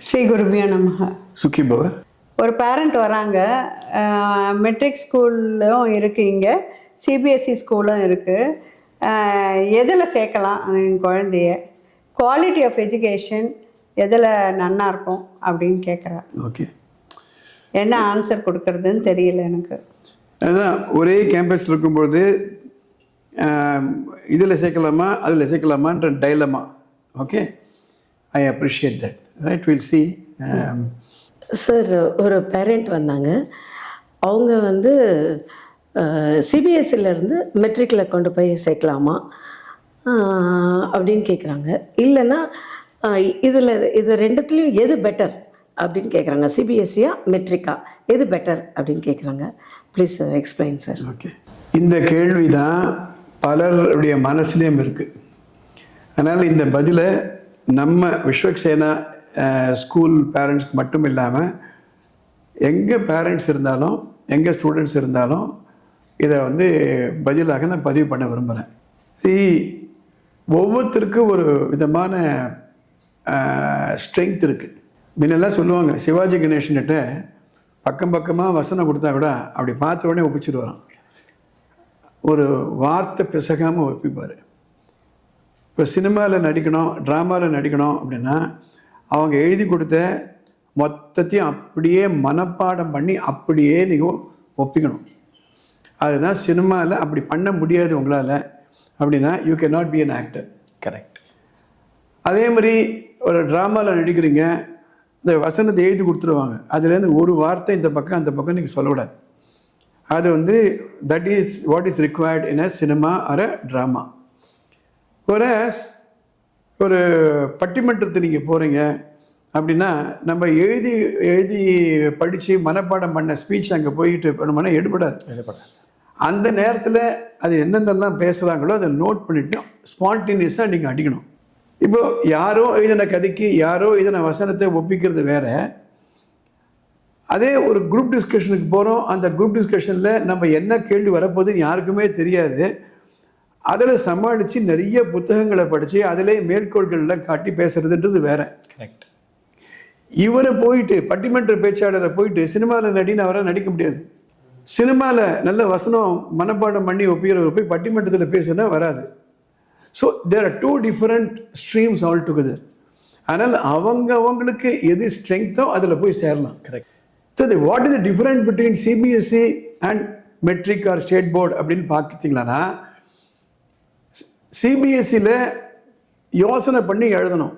ஸ்ரீ குருபியோ நமஹ. சுக்கி பவ. ஒரு பேரண்ட் வராங்க. மெட்ரிக் ஸ்கூலும் இருக்குது, இங்கே சிபிஎஸ்சி ஸ்கூலும் இருக்குது. எதில் சேர்க்கலாம் என் குழந்தைய? குவாலிட்டி ஆஃப் எஜுகேஷன் எதில் நன்னா இருக்கும் அப்படின்னு கேட்குறேன். ஓகே, என்ன ஆன்சர் கொடுக்கறதுன்னு தெரியல எனக்கு. அதுதான் ஒரே கேம்பஸில் இருக்கும்பொழுது இதில் சேர்க்கலாமா அதில் சேர்க்கலாமான்ற dilemma. Okay, I appreciate that. Right, will see. Sir, ஒரு பேரண்ட் வந்தாங்க. அவங்க வந்து சிபிஎஸ்சிலேருந்து மெட்ரிக்கில் கொண்டு போய் சேர்க்கலாமா அப்படின்னு கேட்குறாங்க. இல்லைன்னா இது ரெண்டுத்துலேயும் எது பெட்டர் அப்படின்னு கேட்குறாங்க. சிபிஎஸ்சியா மெட்ரிக்கா, எது பெட்டர் அப்படின்னு கேட்குறாங்க. Please explain sir. ஓகே, இந்த கேள்வி தான் பலருடைய மனசுலேயும் இருக்குது. அதனால் இந்த பதிலை நம்ம விஸ்வக்சேனா ஸ்கூல் பேரண்ட்ஸ்க்கு மட்டும் இல்லாமல் எங்கே பேரண்ட்ஸ் இருந்தாலும் எங்கே ஸ்டூடெண்ட்ஸ் இருந்தாலும் இதை வந்து பதிலாக நான் பதிவு பண்ண விரும்புகிறேன். ஒவ்வொருத்தருக்கும் ஒரு விதமான ஸ்ட்ரென்த் இருக்குது. முன்னெல்லாம் சொல்லுவாங்க, சிவாஜி கணேசன்கிட்ட பக்கம் பக்கமாக வசனம் கொடுத்தா கூட அப்படி பார்த்த உடனே ஒப்பிச்சுட்டு வரான். ஒரு வார்த்தை பிசகாமல் ஒப்பிப்பார். இப்போ சினிமாவில் நடிக்கணும், ட்ராமாவில் நடிக்கணும் அப்படின்னா அவங்க எழுதி கொடுத்த மொத்தத்தையும் அப்படியே மனப்பாடம் பண்ணி அப்படியே நீங்கள் ஒப்பிக்கணும். அதுதான் சினிமாவில். அப்படி பண்ண முடியாது உங்களால் அப்படின்னா you can not be an actor. Correct. அதே மாதிரி ஒரு ட்ராமாவில் நடிக்கிறீங்க, இந்த வசனத்தை எழுதி கொடுத்துருவாங்க, அதுலேருந்து ஒரு வார்த்தை இந்த பக்கம் அந்த பக்கம் நீங்கள் சொல்லக்கூடாது. அது வந்து that is what is required in a cinema or a drama. ஒரு பட்டிமன்றத்தை நீங்கள் போகிறீங்க அப்படின்னா நம்ம எழுதி எழுதி படித்து மனப்பாடம் பண்ண ஸ்பீச் அங்கே போயிட்டு பண்ணோம்னா எடுபடாது. அந்த நேரத்தில் அது என்னென்னலாம் பேசுகிறாங்களோ அதை நோட் பண்ணிவிட்டு ஸ்பான்டேனியஸாக நீங்கள் அடிக்கணும். இப்போது யாரோ எழுதின கதைக்கு யாரோ எழுதின வசனத்தை ஒப்பிக்கிறது வேற. அதே ஒரு குரூப் டிஸ்கஷனுக்கு போகிறோம், அந்த குரூப் டிஸ்கஷனில் நம்ம என்ன கேள்வி வரப்போகுதுன்னு யாருக்குமே தெரியாது. அதில் சமாளித்து நிறைய புத்தகங்களை படித்து அதிலே மேற்கோள்கள்லாம் காட்டி பேசுறதுன்றது வேற. கரெக்ட். இவரை போயிட்டு பட்டிமன்ற பேச்சாளரை போயிட்டு சினிமாவில் நடின்னு அவரை நடிக்க முடியாது. சினிமாவில் நல்ல வசனம் மனப்பாடம் பண்ணி ஒப்பிக்கிறவர் போய் பட்டிமன்றத்தில் பேசுனா வராது. So there are 2 different streams all together. அதனால் அவங்களுக்கு எது ஸ்ட்ரென்த்தோ அதில் போய் சேரலாம். Correct. So what is the difference between CBSE and matric or state board அப்படின்னு பார்த்திங்களான்னா, சிபிஎஸ்சியில் யோசனை பண்ணி எழுதணும்.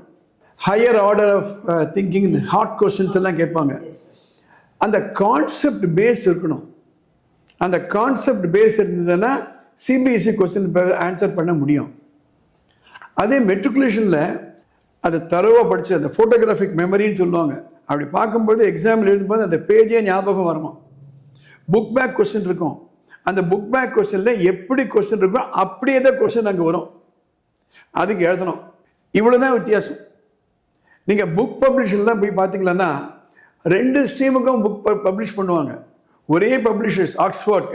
Higher order of thinking, hard questions எல்லாம் கேட்பாங்க. அந்த கான்செப்ட் பேஸ் இருக்கணும். அந்த கான்செப்ட் பேஸ் இருந்ததுன்னா சிபிஎஸ்சி கொஸ்டின் ஆன்சர் பண்ண முடியும். அதே மெட்ரிகுலேஷனில் அதை தரவாக படித்து அந்த ஃபோட்டோகிராஃபிக் மெமரின்னு சொல்லுவாங்க. அப்படி பார்க்கும்போது எக்ஸாம்பிள் எழுதும்போது அந்த பேஜே ஞாபகம் வரணும். புக் பேக் கொஸ்டின் இருக்கும். அந்த புக் பேக் கொஸ்டினில் எப்படி கொஸ்டின் இருக்கோ அப்படியே தான் கொஸ்டின் அங்கே வரும். அதுக்கு எழுதணும். இவ்வளோ தான் வித்தியாசம். நீங்கள் புக் பப்ளிஷர்லாம் போய் பார்த்தீங்களன்னா 2 ஸ்ட்ரீமுக்கும் புக் பப்ளிஷ் பண்ணுவாங்க. ஒரே பப்ளிஷர்ஸ், ஆக்ஸ்ஃபோர்ட்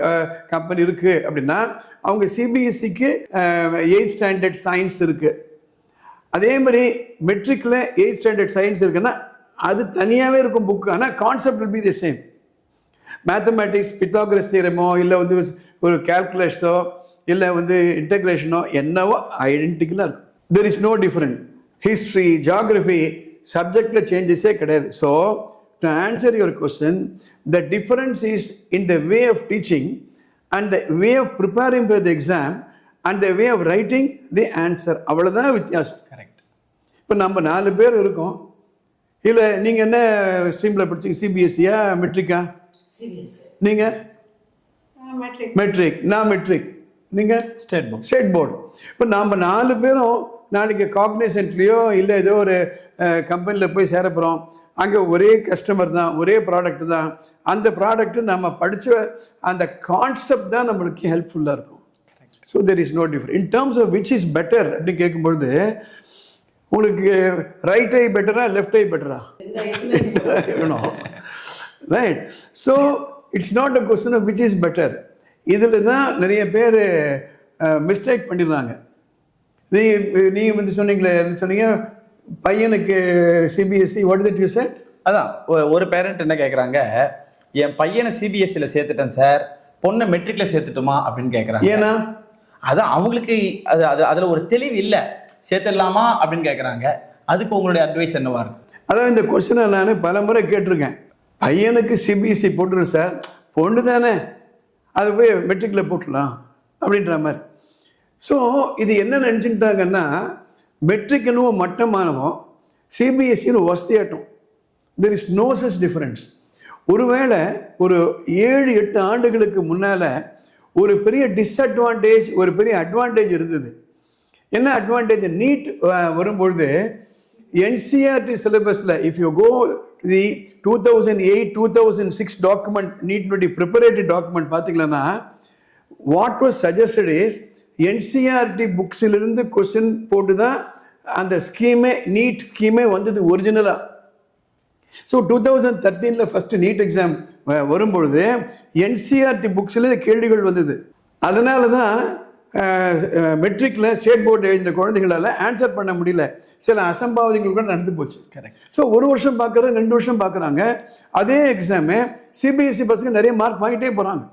கம்பெனி இருக்குது அப்படின்னா அவங்க சிபிஎஸ்சிக்கு 8th ஸ்டாண்டர்ட் சயின்ஸ் இருக்குது. அதே மாதிரி மெட்ரிக்கில் 8th ஸ்டாண்டர்ட் சயின்ஸ் இருக்குன்னா அது தனியாகவே இருக்கும் புக்கு. ஆனால் concept will be the same. Mathematics, Pythagoras தியரமோ இல்லை வந்து ஒரு கேல்குலேஷனோ இல்லை வந்து இன்டகிரேஷனோ என்னவோ ஐடென்டிக்கலாக இருக்கும். There is no different. History, geography சப்ஜெக்டில் சேஞ்சஸே கிடையாது. So to answer your question, the difference is in the way of teaching and the way of preparing for the exam and the way of writing the answer. அவ்வளோதான் வித்தியாசம். Correct. இப்போ நம்ம 4 பேர் இருக்கோம். இல்லை நீங்கள் என்ன ஸ்ட்ரீமில் படிச்சீங்க? சிபிஎஸ்சியா மெட்ரிக்கா? சிபிஎஸ்சி. நீங்கள் மெட்ரிக். நான் மெட்ரிக். நீங்கள் ஸ்டேட் போர்டு. State board. இப்போ நம்ம 4 பேரும் நாளைக்கு காக்னிசன்ட்லேயோ இல்லை ஏதோ ஒரு கம்பெனியில் போய் சேர போகிறோம். அங்கே ஒரே கஸ்டமர் தான், ஒரே ப்ராடக்ட் தான். அந்த ப்ராடக்ட்டு நம்ம படித்த அந்த கான்செப்ட் தான் நம்மளுக்கு ஹெல்ப்ஃபுல்லாக இருக்கும். So there is no different in terms of which is better அப்படின்னு கேட்கும்பொழுது உங்களுக்கு ரைட் ஐ பெட்டரா லெஃப்ட் ஐ பெட்டரா? Right. So it's not a question of which is better. இதில் தான் நிறைய பேர் மிஸ்டேக் பண்ணிடுறாங்க. நீங்கள் வந்து சொன்னீங்க பையனுக்கு CBSE what that you said? அதான் ஒரு பேரண்ட் என்ன கேட்குறாங்க, என் பையனை சிபிஎஸ்சியில் சேர்த்துட்டேன் சார், பொண்ணை மெட்ரிக்ல சேர்த்துட்டுமா அப்படின்னு கேட்குறாங்க. ஏன்னா அதான் அவங்களுக்கு அது அது அதில் ஒரு தெளிவு இல்லை, சேர்த்துடலாமா அப்படின்னு கேட்குறாங்க. அதுக்கு உங்களுடைய அட்வைஸ் என்னவா இருக்கும்? அதான் இந்த கொஸ்டினை நான் பல முறை கேட்டிருக்கேன். பையனுக்கு சிபிஎஸ்சி போட்டுரும் சார், பொண்ணு தானே அது போய் மெட்ரிக்கில் போட்டுடலாம் அப்படின்ற மாதிரி. ஸோ இது என்ன நினச்சிக்கிட்டாங்கன்னா, மெட்ரிக்னு மட்டமானவோ சிபிஎஸ்சின்னு வசதியாட்டும். There is no such difference. ஒருவேளை ஒரு 7-8 ஆண்டுகளுக்கு முன்னால் ஒரு பெரிய டிஸ்அட்வான்டேஜ் ஒரு பெரிய அட்வான்டேஜ் இருந்தது. என்ன அட்வான்டேஜ்? நீட் வரும்பொழுது என்சிஆர்டி சிலபஸில் if you go the 2008-2006 document, நீட்னுடைய ப்ரிப்பரேட்டரி டாக்குமெண்ட் பார்த்தீங்கன்னா, what was suggested is NCERT புக்ஸிலிருந்து கொஸ்டின் போட்டு தான் அந்த ஸ்கீமே, நீட் ஸ்கீமே வந்தது ஒரிஜினலாக. ஸோ 2013 ஃபஸ்ட்டு நீட் எக்ஸாம் வரும்பொழுது என்சிஆர்டி புக்ஸில் கேள்விகள் வந்தது. அதனால தான் மெட்ரிக்கில் ஸ்டேட் போர்டு எழுதின குழந்தைங்களால் ஆன்சர் பண்ண முடியல, சில அசம்பாவிதங்கள் கூட நடந்து போச்சு. கரெக்ட். ஸோ 1 வருஷம் பார்க்குறாங்க, 2 வருஷம் பார்க்குறாங்க. அதே எக்ஸாமு சிபிஎஸ்சி பசங்க நிறைய மார்க் வாங்கிட்டே போகிறாங்க.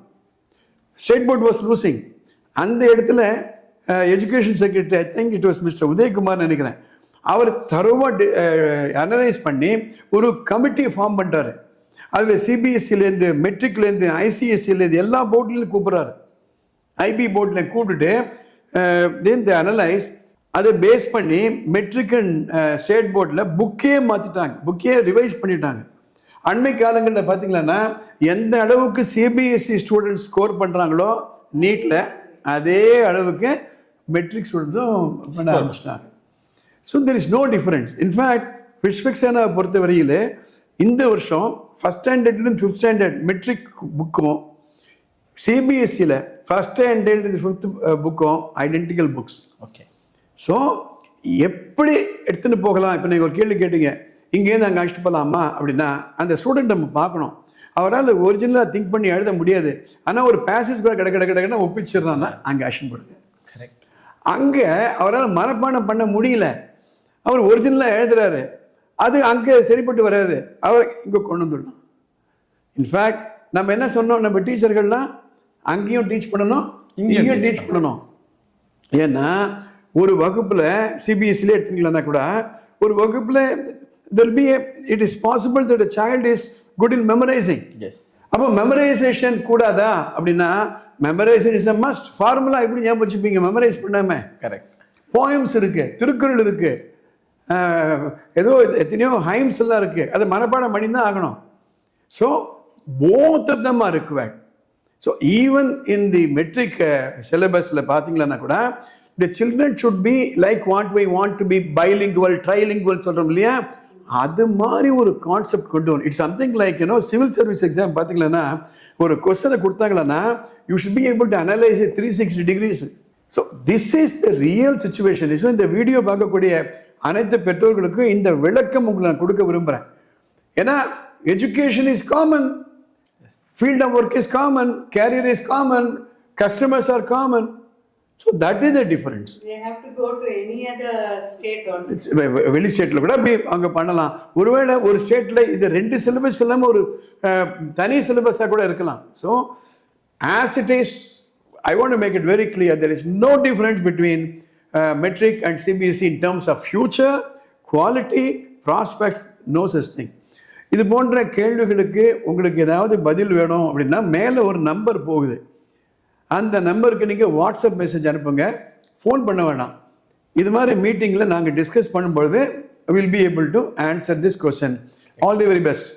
State board was losing. அந்த இடத்துல education secretary, I think it was mister Udayakumar நினைக்கிறேன், அவர் தரோவாக அனலைஸ் பண்ணி ஒரு கமிட்டி ஃபார்ம் பண்ணுறாரு. அதில் சிபிஎஸ்சிலேருந்து, மெட்ரிக்லேருந்து, ஐசிஎஸ்சிலேருந்து எல்லா போர்ட்லேருந்து கூப்பிட்றாரு. ஐபி போர்டில் கூப்பிட்டுட்டு தென் தி அனலைஸ், அதை பேஸ் பண்ணி மெட்ரிக் அண்ட் ஸ்டேட் போர்டில் புக்கே மாற்றிட்டாங்க, புக்கே ரிவைஸ் பண்ணிட்டாங்க. அண்மை காலங்களில் பார்த்தீங்கன்னா எந்த அளவுக்கு சிபிஎஸ்சி ஸ்டூடெண்ட்ஸ் ஸ்கோர் பண்ணுறாங்களோ நீட்டில், அதே அளவுக்கு மெட்ரிக் ஸ்டூடெண்ட்ஸும் பண்ண ஆரம்பிச்சிட்டாங்க. So there is no difference. In fact விஸ்வக்சேனாவை பொறுத்த வரையில் இந்த வருஷம் ஃபஸ்ட் ஸ்டாண்டர்ட்லேருந்து 5th ஸ்டாண்டர்ட் மெட்ரிக் புக்கும் சிபிஎஸ்சியில் ஃபஸ்ட் ஸ்டாண்டர்ட் 5th புக்கும் ஐடென்டிக்கல் புக்ஸ். ஓகே. ஸோ எப்படி எடுத்துகிட்டு போகலாம்? இப்போ நீங்கள் ஒரு கேள்வி கேட்டீங்க, இங்கேருந்து அங்கே அழைச்சிட்டு போகலாமா அப்படின்னா, அந்த ஸ்டூடெண்ட் நம்ம பார்க்கணும். அவரால் ஒரிஜினலாக திங்க் பண்ணி எழுத முடியாது, ஆனால் ஒரு பேசேஜ் கூட கிடக்கினா ஒப்பிச்சிடுறான்னா அங்கே ஆக்ஷன் போடுங்க. கரெக்ட். அங்கே அவரால் மனப்பாடம் பண்ண முடியல, அவர் ஒரிஜினலாக எழுதுறாரு, அது அங்கே சரிப்பட்டு வராது, அவர் இங்கே கொண்டு வந்துடணும். இன்ஃபேக்ட் நம்ம என்ன சொன்னோம், நம்ம டீச்சர்கள்லாம் அங்கேயும் டீச் பண்ணணும், இங்கேயும் டீச் பண்ணணும். ஏன்னா ஒரு வகுப்பில் சிபிஎஸ்சிலே எடுத்துக்கலன்னா கூட ஒரு வகுப்பில் it is possible that a child is good in memorizing. Yes. அப்போ மெமரைசேஷன் கூடாதா அப்படின்னா, memorisation is a must. Formula எப்படி ஞாபகம் வச்சுப்பீங்க மெமரைஸ் பண்ணாமல்? கரெக்ட். போயம்ஸ் இருக்கு, திருக்குறள் இருக்கு, ஏதோ எத்தனையோ ஹைம்ஸ் எல்லாம் இருக்கு, அதை மனப்பாடம் பண்ணி தான் ஆகணும். So both of them are required. So even in the matric சிலபஸில் பார்த்தீங்கன்னா கூட the children should be like what we want to be bilingual, trilingual சொல்கிறோம் இல்லையா, அது மாதிரி ஒரு கான்செப்ட் கொண்டு வரணும். It's something like civil service exam பார்த்தீங்கன்னா ஒரு கொஸ்டனை கொடுத்தாங்களன்னா you should be able to analyse 360 degrees. So this is the real situation. ஸோ இந்த வீடியோ பார்க்கக்கூடிய அனைத்து பெற்றோர்களுக்கும் இந்த விளக்கம் உங்களுக்கு நான் கொடுக்க விரும்புகிறேன். ஏன்னா education is common, field of work is common, career is common, customers are common. So that is the difference. They have to go to any other state also. வெளி ஸ்டேட்டில் கூட அப்படி அங்கே பண்ணலாம். ஒருவேளை ஒரு ஸ்டேட்டில் இது 2 சிலபஸ் இல்லாமல் ஒரு தனி சிலபஸாக கூட இருக்கலாம். So as it is, I want to make it very clear, there is no difference between metric and CBSE in terms of future, quality, prospects, no such thing. இது போன்ற கேள்விகளுக்கு உங்களுக்கு ஏதாவது பதில் வேணும் அப்படின்னா மேலே ஒரு நம்பர் போகுது, அந்த நம்பருக்கு நீங்கள் வாட்ஸ்அப் மெசேஜ் அனுப்புங்க, ஃபோன் பண்ண வேணாம். இது மாதிரி மீட்டிங்கில் நாங்கள் டிஸ்கஸ் பண்ணும்பொழுது will be able to answer this question. All the very best.